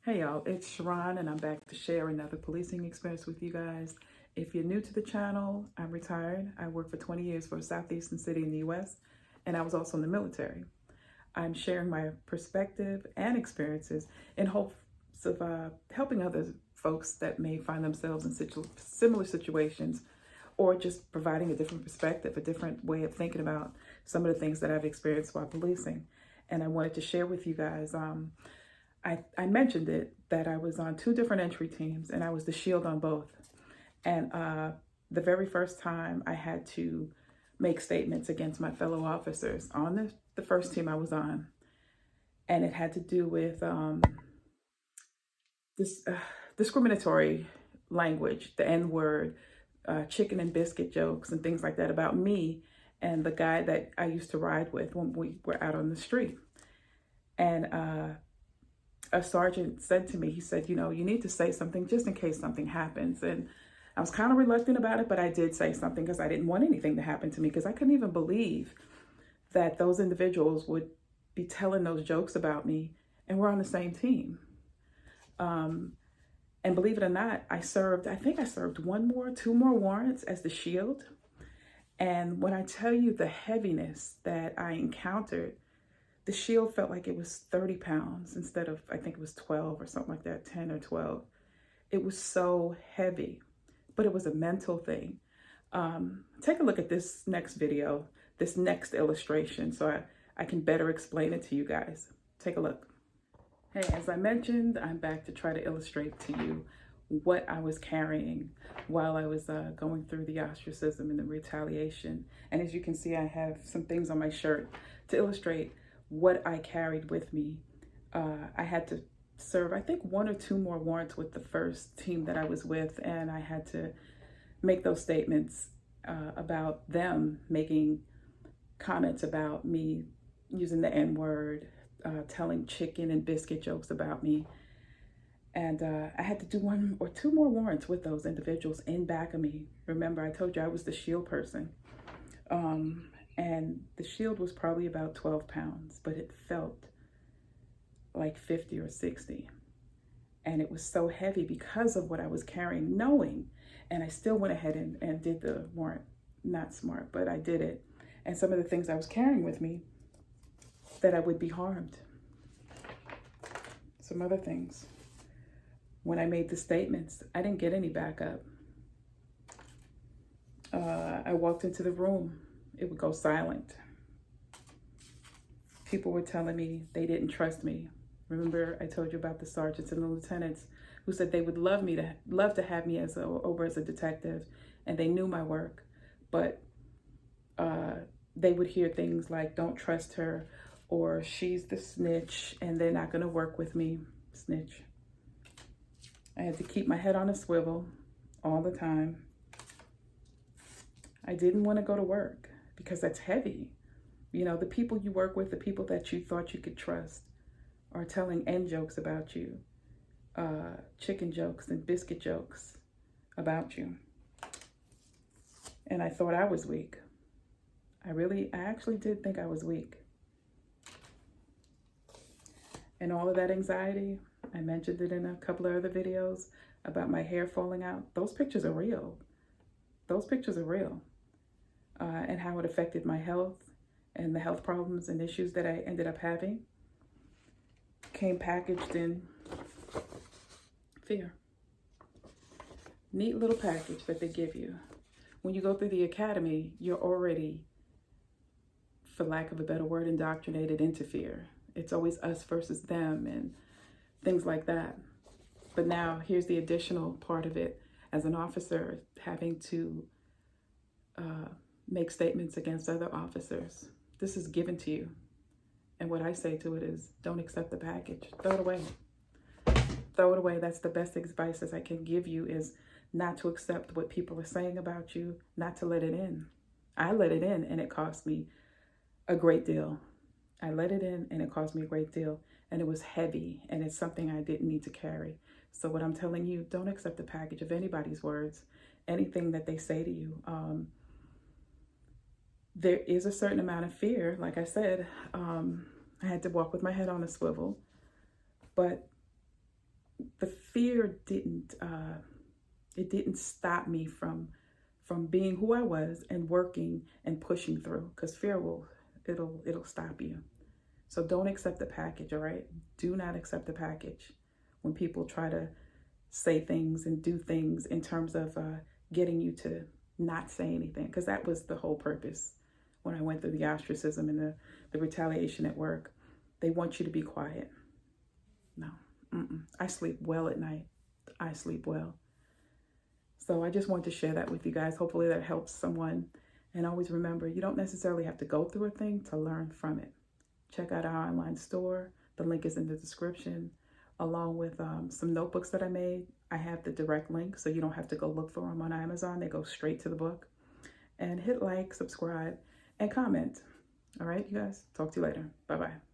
Hey y'all, it's Sharon and I'm back to share another policing experience with you guys. If you're new to the channel, I'm retired. I worked for 20 years for a southeastern city in the US, and I was also in the military. I'm sharing my perspective and experiences in hopes of helping other folks that may find themselves in similar situations, or just providing a different perspective, a different way of thinking about some of the things that I've experienced while policing. And I wanted to share with you guys. I mentioned it that I was on two different entry teams and I was the shield on both. And the very first time I had to make statements against my fellow officers on the first team I was on. And it had to do with this discriminatory language, the N word, chicken and biscuit jokes, and things like that about me and the guy that I used to ride with when we were out on the street. And a sergeant said to me, he said, you need to say something just in case something happens. And I was kind of reluctant about it, but I did say something because I didn't want anything to happen to me, because I couldn't even believe that those individuals would be telling those jokes about me and we're on the same team. And believe it or not, I think I served two more warrants as the shield. And when I tell you the heaviness that I encountered, the shield felt like it was 30 pounds instead of, I think it was 12 or something like that, 10 or 12. It was so heavy, but it was a mental thing. Take a look at this next video, this next illustration, so I can better explain it to you guys. Take a look. Hey, as I mentioned, I'm back to try to illustrate to you what I was carrying while I was going through the ostracism and the retaliation. And as you can see, I have some things on my shirt to illustrate what I carried with me. I had to serve, I think, one or two more warrants with the first team that I was with, and I had to make those statements about them making comments about me using the N-word, telling chicken and biscuit jokes about me. And I had to do one or two more warrants with those individuals in back of me. Remember, I told you I was the shield person. And the shield was probably about 12 pounds, but it felt like 50 or 60. And it was so heavy because of what I was carrying, knowing. And I still went ahead and did the warrant. Not smart, but I did it. And some of the things I was carrying with me, that I would be harmed. Some other things. When I made the statements, I didn't get any backup. I walked into the room. It would go silent. People were telling me they didn't trust me. Remember, I told you about the sergeants and the lieutenants who said they would love to have me over as a detective, and they knew my work, but they would hear things like, "Don't trust her," or "She's the snitch, and they're not going to work with me." Snitch. I had to keep my head on a swivel all the time. I didn't want to go to work because that's heavy. The people you work with, the people that you thought you could trust, are telling N jokes about you, chicken jokes and biscuit jokes about you. And I thought I was weak. I actually did think I was weak. And all of that anxiety, I mentioned it in a couple of other videos about my hair falling out. Those pictures are real. Those pictures are real. And how it affected my health and the health problems and issues that I ended up having came packaged in fear. Neat little package that they give you. When you go through the academy, you're already, for lack of a better word, indoctrinated into fear. It's always us versus them and things like that. But now here's the additional part of it. As an officer, having to make statements against other officers. This is given to you. And what I say to it is, don't accept the package. Throw it away. Throw it away. That's the best advice as I can give you, is not to accept what people are saying about you, not to let it in. I let it in, and it cost me a great deal. I let it in, and it cost me a great deal. And it was heavy, and it's something I didn't need to carry. So what I'm telling you, don't accept the package of anybody's words, anything that they say to you. There is a certain amount of fear. Like I said, I had to walk with my head on a swivel, but the fear it didn't stop me from being who I was and working and pushing through, because fear it'll stop you. So don't accept the package, all right? Do not accept the package when people try to say things and do things in terms of getting you to not say anything, because that was the whole purpose when I went through the ostracism and the retaliation at work. They want you to be quiet. No, I sleep well at night. I sleep well. So I just wanted to share that with you guys. Hopefully that helps someone. And always remember, you don't necessarily have to go through a thing to learn from it. Check out our online store. The link is in the description, along with some notebooks that I made. I have the direct link, so you don't have to go look for them on Amazon. They go straight to the book. And hit like, subscribe, and comment. All right, you guys. Talk to you later. Bye-bye.